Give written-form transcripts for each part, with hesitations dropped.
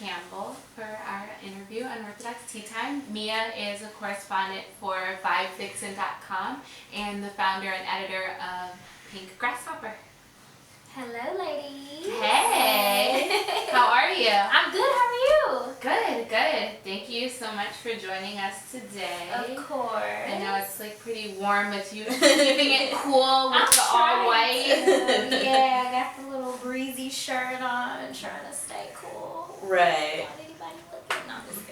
Campbell for our interview, Unorthodox Tea Time. Mia is a correspondent for Vixen.com and the founder and editor of Pink Grasshopper. Hello, ladies. Hey! How are you? I'm good. How are you? Good, good. Thank you so much for joining us today. Of course. I know it's like pretty warm, but you keeping it cool with the all white. Yeah, I got the little breezy shirt on, trying to stay cool. Right. Not anybody looking. No, I'm just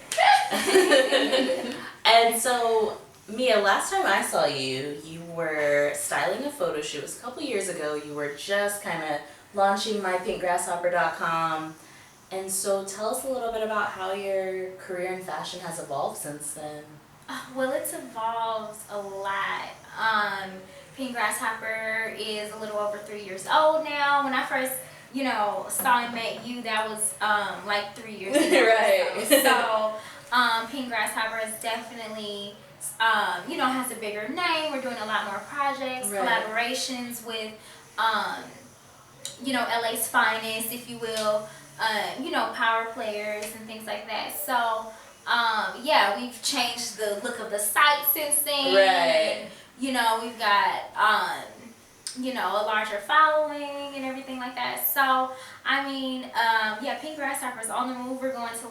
kidding. And so, Mia, last time I saw you, you were styling a photo shoot. It was a couple years ago. You were just kind of launching mypinkgrasshopper.com. And so tell us a little bit about how your career in fashion has evolved since then. Well, it's evolved a lot. Pink Grasshopper is a little over 3 years old now. When I first, saw and met you, that was like 3 years ago. Right. So, Pink Grasshopper is definitely, has a bigger name. We're doing a lot more projects, Right. collaborations with, LA's finest, if you will, power players and things like that. So, we've changed the look of the site since then. Right. And, we've got, a larger following and everything like that. So, Pink Grasshopper is on the move. We're going to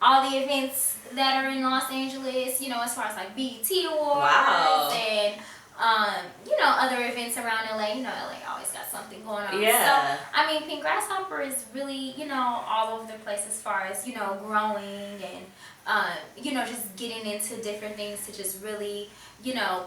all the events that are in Los Angeles, as far as BET Awards. Wow. And, other events around LA. LA always got something going on. Yeah. So, Pink Grasshopper is really, all over the place as far as, growing and, just getting into different things to just really,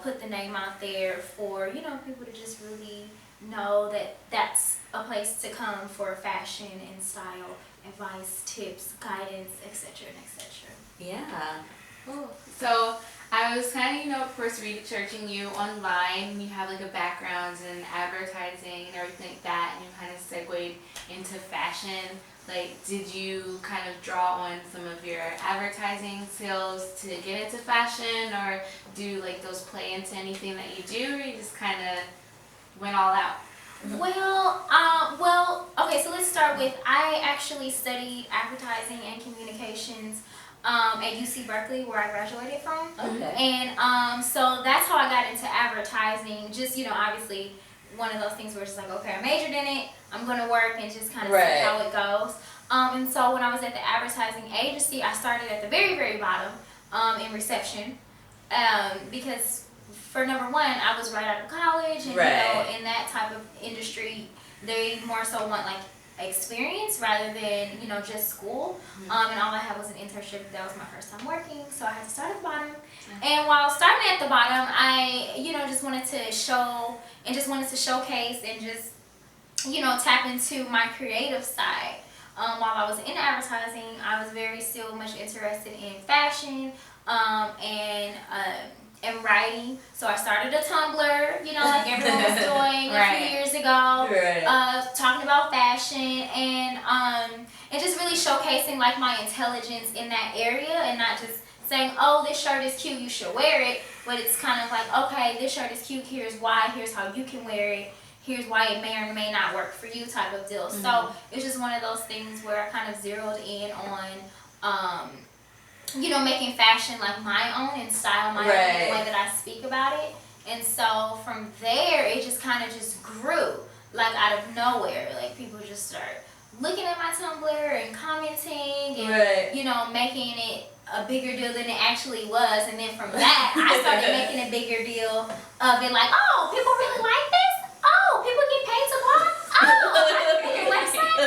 put the name out there for, people to just really know that that's a place to come for fashion and style, advice, tips, guidance, etc. and etc. Yeah. Cool. So I was kind of, of course, researching you online. You have a background in advertising and everything like that, and you kind of segued into fashion. Did you kind of draw on some of your advertising skills to get into fashion, or do those play into anything that you do, or you just kind of went all out? Okay, so let's start with, I actually studied advertising and communications at UC Berkeley, where I graduated from. Okay. And so that's how I got into advertising. Just, obviously one of those things where it's just okay, I majored in it, I'm going to work and just kind of Right. see how it goes. And so when I was at the advertising agency, I started at the very, very bottom in reception because for number one, I was right out of college, and Right. in that type of industry, they more so want experience rather than just school. Mm-hmm. And all I had was an internship. That was my first time working, so I had to start at the bottom. And while starting at the bottom, I just wanted to show and just wanted to showcase and just tap into my creative side. While I was in advertising, I was very still much interested in fashion and writing. So I started a Tumblr, like everyone was doing a few years ago, Right. talking about fashion and just really showcasing my intelligence in that area, and not just saying, oh, this shirt is cute, you should wear it, but it's kind of okay, this shirt is cute, here's why, here's how you can wear it, here's why it may or may not work for you type of deal. Mm-hmm. So it's just one of those things where I kind of zeroed in on making fashion my own and style my own, Right. the way that I speak about it. And so from there, it just kind of just grew, out of nowhere. People just start looking at my Tumblr and commenting and, Right. making it a bigger deal than it actually was. And then from that, I started making a bigger deal of it, oh, people really like this? Oh, people get paid to blog? Oh, I can make your website?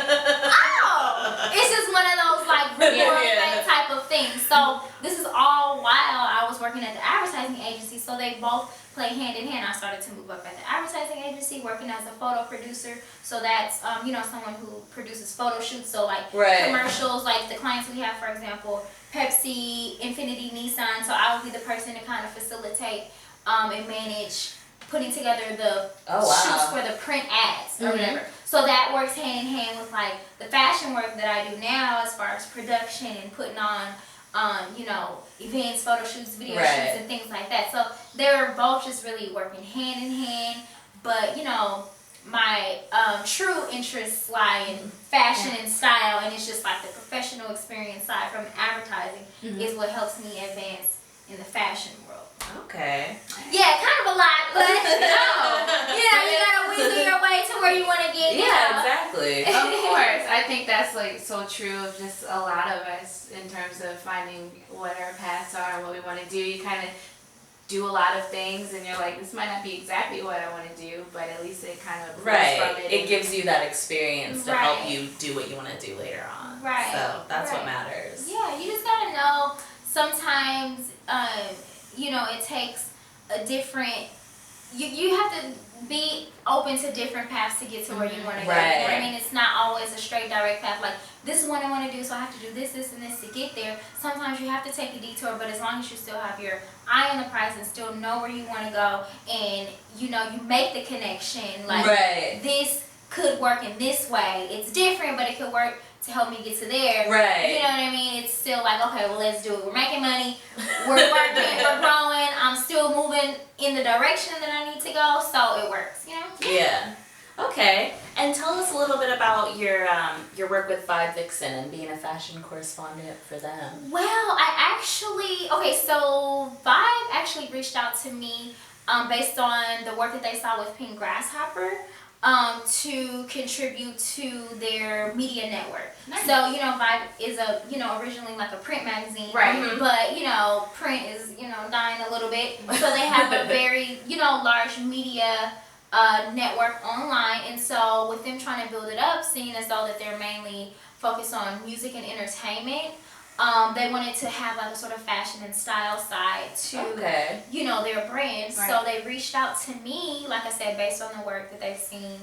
Oh! It's just one of those, reward type of things. So this is all while I was working at the advertising agency, so they both play hand in hand. I started to move up at the advertising agency, working as a photo producer. So that's, someone who produces photo shoots. So, Right. commercials, the clients we have, for example, Pepsi, Infinity, Nissan. So I would be the person to kind of facilitate and manage putting together the shoots for the print ads or whatever. So that works hand in hand with the fashion work that I do now, as far as production and putting on events, photo shoots, video Right. shoots, and things like that. So they're both just really working hand in hand. But my true interests lie in fashion and style, and it's just like the professional experience side from advertising is what helps me advance in the fashion world. Okay. Yeah, kind of a lot, but you gotta weasel your way to where you want to get. Yeah, exactly. Of course, I think that's like so true of just a lot of us in terms of finding what our paths are and what we want to do. You kind of do a lot of things, and you're like, this might not be exactly what I want to do, but at least it kind of Right. from it. It gives you that experience to help you do what you want to do later on. Right. So that's what matters. Yeah, you just gotta know. Sometimes, it takes a different. You have to be open to different paths to get to where you want to go. Right. You know what I mean? It's not always a straight direct path. Like, this is what I want to do, so I have to do this, this, and this to get there. Sometimes you have to take a detour, but as long as you still have your eye on the prize and still know where you want to go, and you make the connection. Like, this could work in this way. It's different, but it could work to help me get to there. Right. You know what I mean? It's still like, okay, well, let's do it. We're making money. We're working. We're growing. I'm still moving in the direction that I need to go, so it works, Yeah. Okay. And tell us a little bit about your work with Vixen and being a fashion correspondent for them. Well, so Vibe actually reached out to me based on the work that they saw with Pink Grasshopper. To contribute to their media network. Nice. So, Vibe is originally like a print magazine. Right. But, print is, dying a little bit. So they have a very, large media network online. And so with them trying to build it up, seeing as though that they're mainly focused on music and entertainment, they wanted to have like a sort of fashion and style side to, their brand. Right. So they reached out to me, like I said, based on the work that they've seen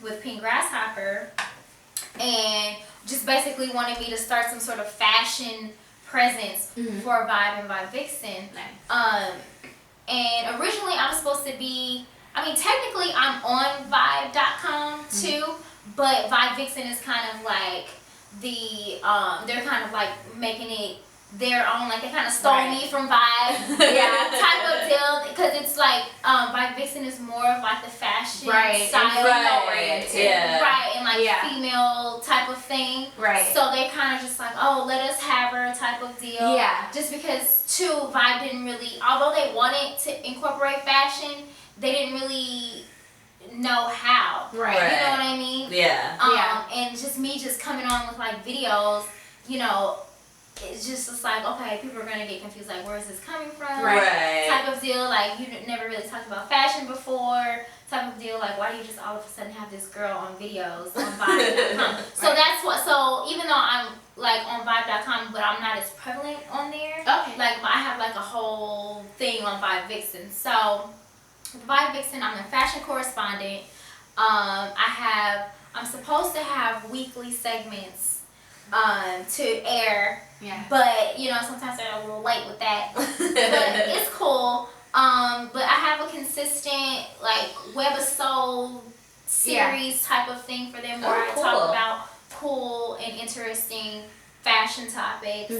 with Pink Grasshopper, and just basically wanted me to start some sort of fashion presence for Vibe and Vibe Vixen. Nice. And originally I was supposed to be, technically I'm on Vibe.com too, but Vibe Vixen is kind of like they're kind of like making it their own, like they kind of stole me from Vibe, type of deal, because it's like Vibe Vixen is more of like the fashion style oriented, and like female type of thing, so they're kind of just like, oh, let us have her type of deal, just because too Vibe didn't really, although they wanted to incorporate fashion, they didn't really know how. Right. You know what I mean? Yeah. And just me just coming on with like videos, it's just like, okay, people are gonna get confused, like, where is this coming from? Right. Type of deal, like, you never really talked about fashion before. Type of deal, like, why do you just all of a sudden have this girl on videos on Vibe.com? So that's what. So even though I'm like on Vibe.com, but I'm not as prevalent on there. Okay. Like I have like a whole thing on Vibe Vixen. So Vibe Vixen, I'm a fashion correspondent. I'm supposed to have weekly segments to air. Yeah. But sometimes they're a little late with that. But it's cool. But I have a consistent like webisode series type of thing for them where I talk about cool and interesting fashion topics.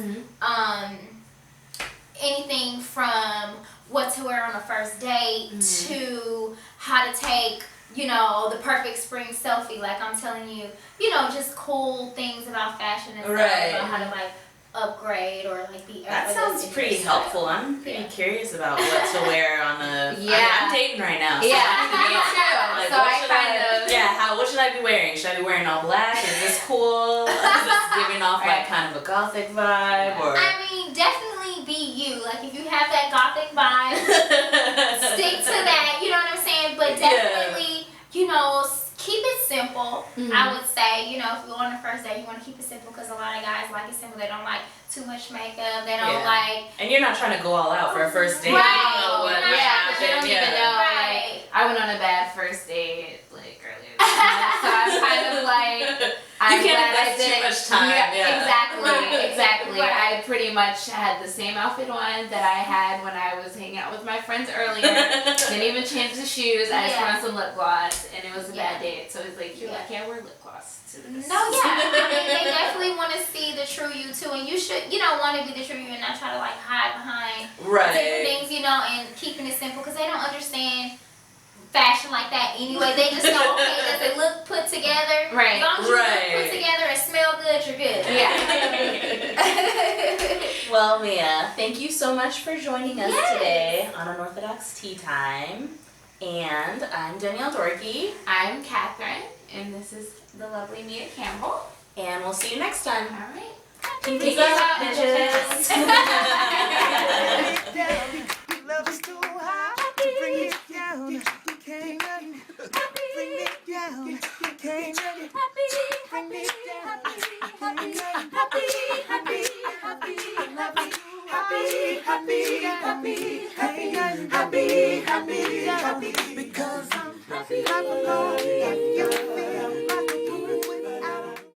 Anything from what to wear on a first date to how to take, the perfect spring selfie. Like I'm telling you, just cool things about fashion and stuff, about how to like upgrade or like be. That sounds pretty helpful. I'm pretty curious about what to wear on a. I'm dating right now. So me too. Like, so I kind of. what should I be wearing? Should I be wearing all black? Is this cool? Is this giving off like kind of a gothic vibe? Or definitely be you. Like if you have that gothic vibe, stick to that. You know what I'm saying? But definitely, keep it simple. I would say, if you go on the first day, you want to keep it simple because a lot of guys like it simple. They don't like too much makeup. They don't like. And you're not trying to go all out for a first date. Right. You don't know what. They don't even know. Right. Like, I went on a bad first date like earlier this month, so I'm kind of like. You can't invest too much time. Exactly. I pretty much had the same outfit on that I had when I was hanging out with my friends earlier. Didn't even change the shoes. I just put on some lip gloss, and it was a bad date. So it's like, I can't wear lip gloss to this. No, they definitely want to see the true you too, and you should, want to be the true you and not try to like hide behind different things, and keeping it simple because they don't understand fashion like that anyway. They just go, okay, does it look put together? Right. As long as you look Right. put together and smell good, you're good. Yeah. Well, Mia, thank you so much for joining us Yes. today on Unorthodox Tea Time. And I'm Danielle Dorkey, I'm Catherine, and this is the lovely Mia Campbell. and we'll see you next time. All right. Pinkies Pinkies out, out, bitches. Love is too high to bring it down. You can't bring it down. You can't bring it down.